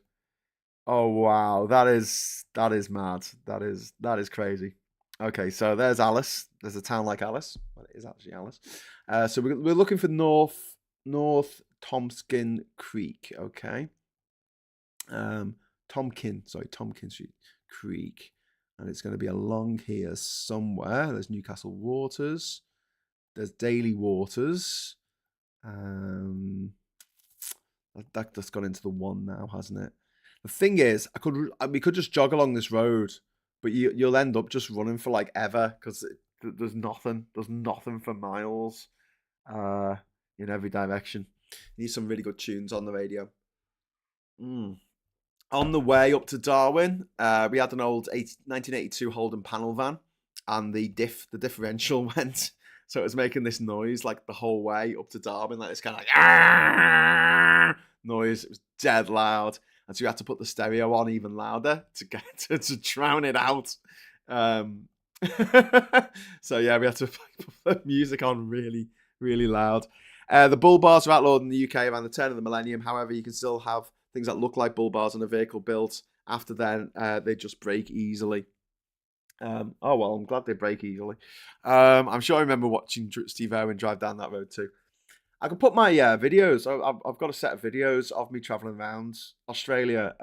Oh wow, that is mad. That is crazy. Okay, so there's Alice. There's a town like Alice. Well, it is actually Alice. So we're looking for North Tompkin Creek. Okay. Tompkin Street Creek, and it's going to be along here somewhere. There's Newcastle Waters. There's Daily Waters. That's gone into the one now, hasn't it? The thing is, we could just jog along this road, but you'll end up just running for like ever because there's nothing for miles in every direction. You need some really good tunes on the radio. On the way up to Darwin, we had an old 1982 Holden panel van, and the differential went, so it was making this noise like the whole way up to Darwin, like this kind of like noise. It was dead loud. And so we had to put the stereo on even louder to get to drown it out. So yeah, we had to put the music on really, really loud. The bull bars are outlawed in the UK around the turn of the millennium. However, you can still have things that look like bull bars on a vehicle built after then. They just break easily. Oh well, I'm glad they break easily. I'm sure I remember watching Steve Irwin drive down that road too. I can put my videos. I've got a set of videos of me traveling around Australia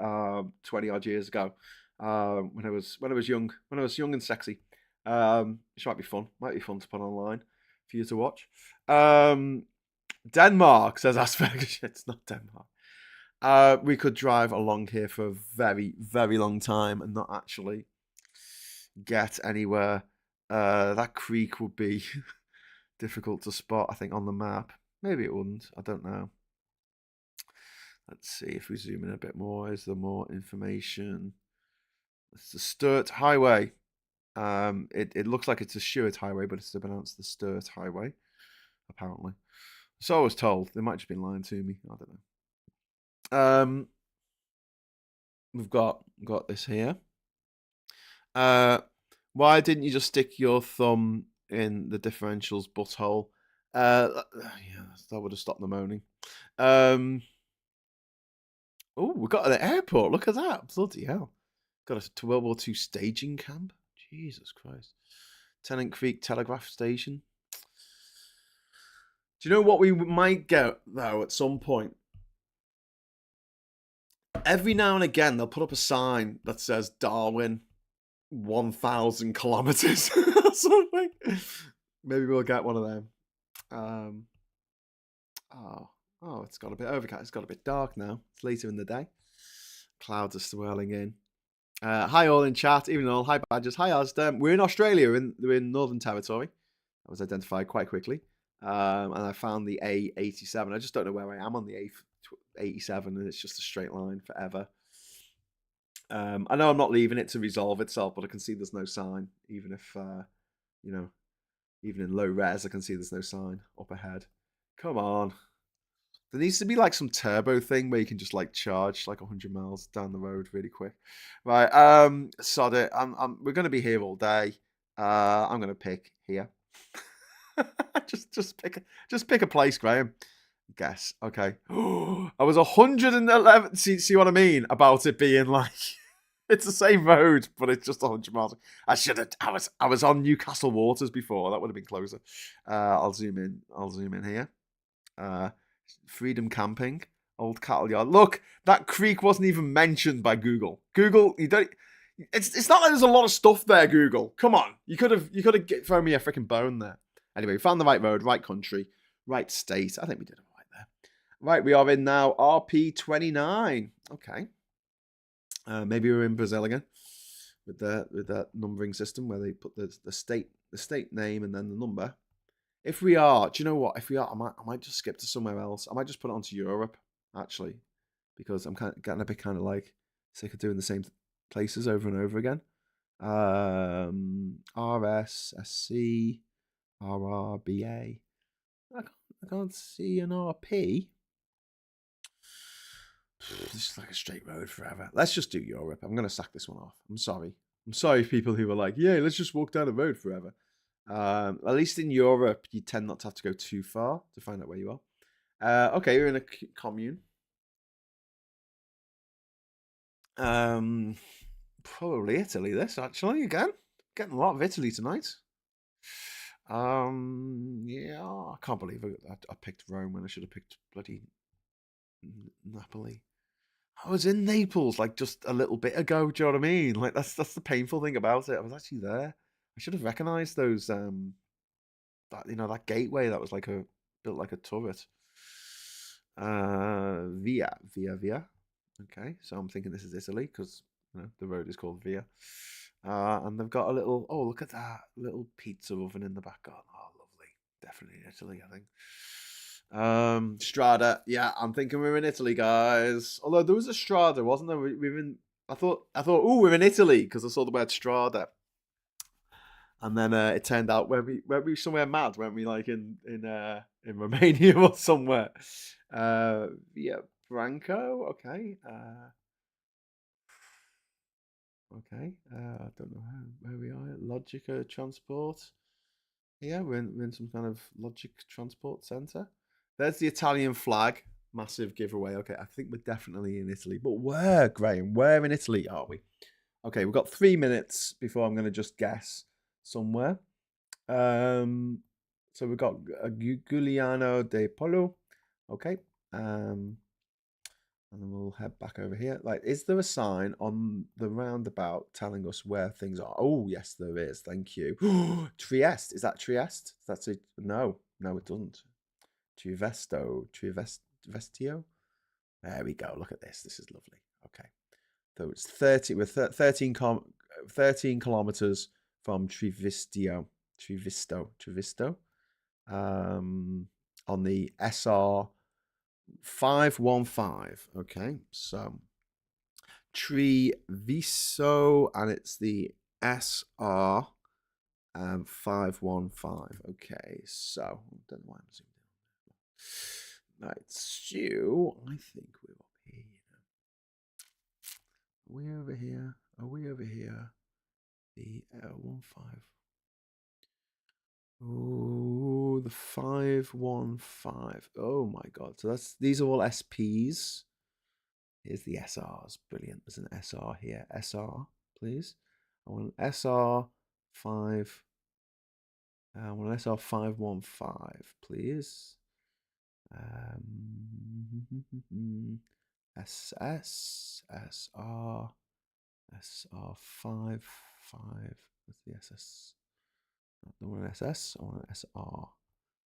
20 odd years ago. When I was young and sexy. Which might be fun. Might be fun to put online for you to watch. Denmark, says Asperger. It's not Denmark. We could drive along here for a very, very long time and not actually get anywhere. That creek would be difficult to spot, I think, on the map. Maybe it wouldn't. I don't know. Let's see if we zoom in a bit more. Is there more information? It's the Sturt Highway. It looks like it's a Stewart Highway, but it's pronounced the Sturt Highway, apparently. So I was told. They might have just been lying to me. I don't know. We've got this here. Why didn't you just stick your thumb in the differential's butthole? Yeah, that would have stopped the moaning. Oh, we got an airport. Look at that. Bloody hell. Got a World War II staging camp. Jesus Christ. Tennant Creek Telegraph Station. Do you know what we might get, though, at some point? Every now and again, they'll put up a sign that says Darwin 1,000 kilometers or something. Maybe we'll get one of them. Oh, it's got a bit overcast. It's got a bit dark now. It's later in the day. Clouds are swirling in. Hi all in chat, even all. Hi Badgers. Hi Asda. We're in Australia. We're in Northern Territory. That was identified quite quickly. And I found the A87. I just don't know where I am on the A87, and it's just a straight line forever. I know I'm not leaving it to resolve itself, but I can see there's no sign. Even if, even in low res, I can see there's no sign up ahead. Come on. There needs to be like some turbo thing where you can just like charge like 100 miles down the road really quick. Right, sod it. We're going to be here all day. I'm going to pick here. just pick a place, Graham. Guess. Okay. I was 111. See what I mean about it being like it's the same road, but it's just 100 miles. I was on Newcastle Waters before. That would have been closer. I'll zoom in here. Freedom Camping, Old Cattle Yard. Look, that creek wasn't even mentioned by Google. Google, you don't. It's not like there's a lot of stuff there. Google, come on, you could have thrown me a freaking bone there. Anyway, we found the right road, right country, right state. I think we did it right there. Right, we are in now RP29. Okay. Maybe we're in Brazil again. with that numbering system where they put the state name and then the number. If we are, do you know what? If we are, I might just skip to somewhere else. I might just put it onto Europe actually, because I'm getting a bit kind of like sick of doing the same places over and over again. RS, SC, RR, BA. I can't see an RP. This is like a straight road forever. Let's just do Europe. I'm going to sack this one off. I'm sorry. I'm sorry, people who are like, yeah, let's just walk down the road forever. At least in Europe, you tend not to have to go too far to find out where you are. Okay, we're in a commune. Probably Italy, this, actually, again. Getting a lot of Italy tonight. Yeah, I can't believe I picked Rome when I should have picked bloody Napoli. I was in Naples like just a little bit ago. Do you know what I mean? Like that's the painful thing about it. I was actually there. I should have recognised those that that gateway that was like built like a turret. Via. Okay, so I'm thinking this is Italy because the road is called Via. And they've got a little. Oh, look at that little pizza oven in the back garden. Oh, lovely. Definitely Italy, I think. Strada. Yeah, I'm thinking we're in Italy, guys. Although there was a Strada, wasn't there? We're in. I thought. Oh, we're in Italy because I saw the word Strada. And then it turned out when we somewhere mad, weren't we? Like in Romania or somewhere. Yeah, Branco. Okay. Okay. I don't know where we are. Logica Transport. Yeah, we're in some kind of Logic Transport Center. There's the Italian flag. Massive giveaway. Okay, I think we're definitely in Italy. But where, Graham? Where in Italy are we? Okay, we've got 3 minutes before I'm going to just guess somewhere. So we've got Giuliano de Polo. Okay. And then we'll head back over here. Like, is there a sign on the roundabout telling us where things are? Oh, yes, there is. Thank you. Trieste. Is that Trieste? That's it. No, it doesn't. Vestio. There we go. Look at this. This is lovely. Okay. So it's 30. We're 13 kilometers from Trivisto. On the SR 515. Okay, so Treviso, and it's the SR 515. Okay, so I don't know why I'm zooming in. Right, Stu, I think we're up here. Are we over here? Are we over here? The 15. Oh, the 515. Oh my god. So these are all SPs. Here's the SRs. Brilliant. There's an SR here. SR, please. I want an SR 5. I want an SR 515, please. SS, SR, SR 55. What's the SS? I don't want an SS. I want an SR.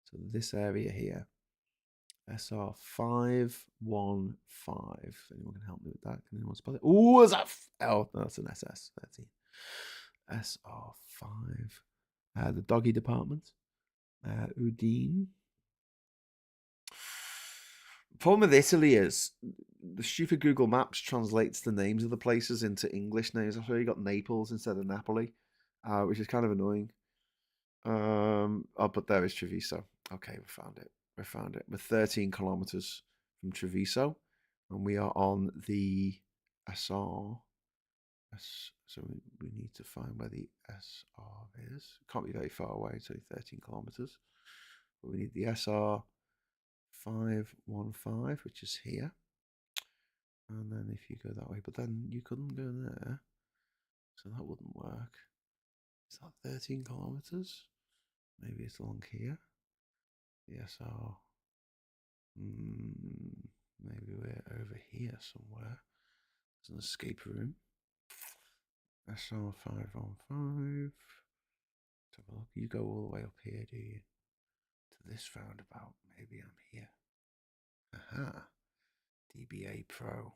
So this area here. SR 515. Anyone can help me with that? Can anyone spell it? Oh, is that? Oh, no, that's an SS 13. SR 5. The doggy department. Udine. The problem with Italy is the stupid Google Maps translates the names of the places into English names. That's why you got Naples instead of Napoli, which is kind of annoying. Oh, but there is Treviso. Okay, we found it. We're 13 kilometers from Treviso, and we are on the SR. So we need to find where the SR is. It can't be very far away. It's only 13 kilometers. But we need the SR 515, which is here. And then if you go that way, but then you couldn't go there, so that wouldn't work. Is that 13 kilometers? Maybe it's along here. The SR. Maybe we're over here somewhere. There's an escape room. SR 515. Let's have a look. You go all the way up here, do you? To this roundabout. Maybe I'm here. Aha. DBA Pro.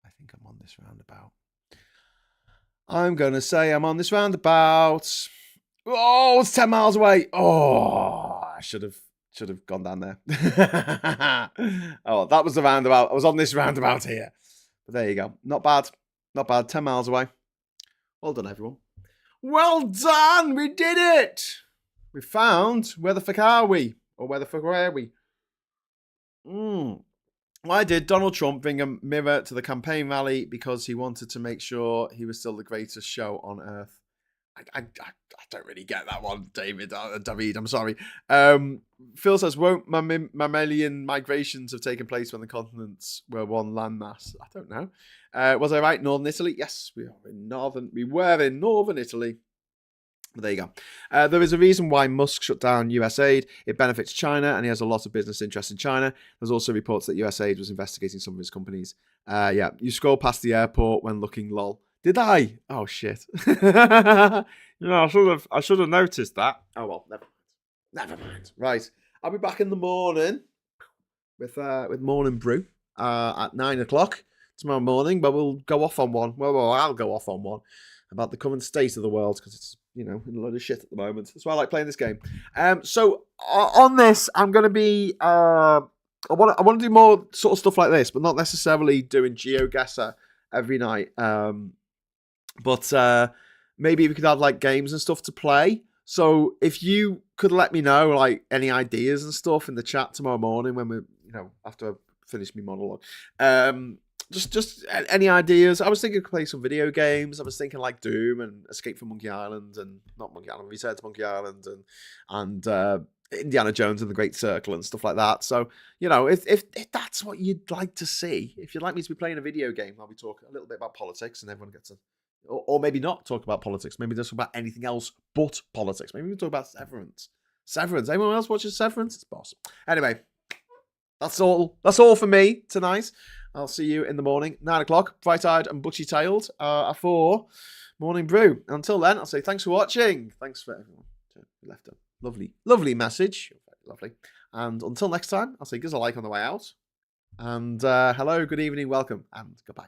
I think I'm on this roundabout. I'm going to say I'm on this roundabout. Oh, it's 10 miles away. Oh, I should have gone down there. Oh, that was the roundabout. I was on this roundabout here. But there you go. Not bad. Not bad. 10 miles away. Well done, everyone. Well done. We did it. We found where the fuck are we? Or where the fuck were we? Why did Donald Trump bring a mirror to the campaign rally? Because he wanted to make sure he was still the greatest show on earth. I don't really get that one, David. David, I'm sorry. Phil says, won't mammalian migrations have taken place when the continents were one landmass? I don't know. Was I right? Northern Italy? Yes, we were in northern Italy. But there you go. There is a reason why Musk shut down USAID. It benefits China, and he has a lot of business interest in China. There's also reports that USAID was investigating some of his companies. Yeah, you scroll past the airport when looking lol. Did I? Oh shit! I should have noticed that. Oh well, never mind. Right, I'll be back in the morning with morning brew at 9 o'clock tomorrow morning. But we'll go off on one. Well, I'll go off on one about the current state of the world because it's in a load of shit at the moment. That's why I like playing this game. So on this, I'm going to be. I want to do more sort of stuff like this, but not necessarily doing Geoguessr every night. But maybe we could have like games and stuff to play. So if you could let me know like any ideas and stuff in the chat tomorrow morning when we, after I finish my monologue, just any ideas. I was thinking of play some video games. I was thinking like Doom and Escape from Monkey Island and not Monkey Island, Return to Monkey Island and Indiana Jones and the Great Circle and stuff like that. So if that's what you'd like to see, if you'd like me to be playing a video game, I'll be talking a little bit about politics and everyone gets to. Or maybe not talk about politics. Maybe just talk about anything else but politics. Maybe we talk about Severance. Anyone else watches Severance? It's boss. Anyway, that's all. That's all for me tonight. I'll see you in the morning, 9 o'clock, bright-eyed and butchy-tailed, for Morning Brew. Until then, I'll say thanks for watching. Thanks for everyone who left a lovely message. Lovely. And until next time, I'll say give us a like on the way out. And hello, good evening, welcome, and goodbye.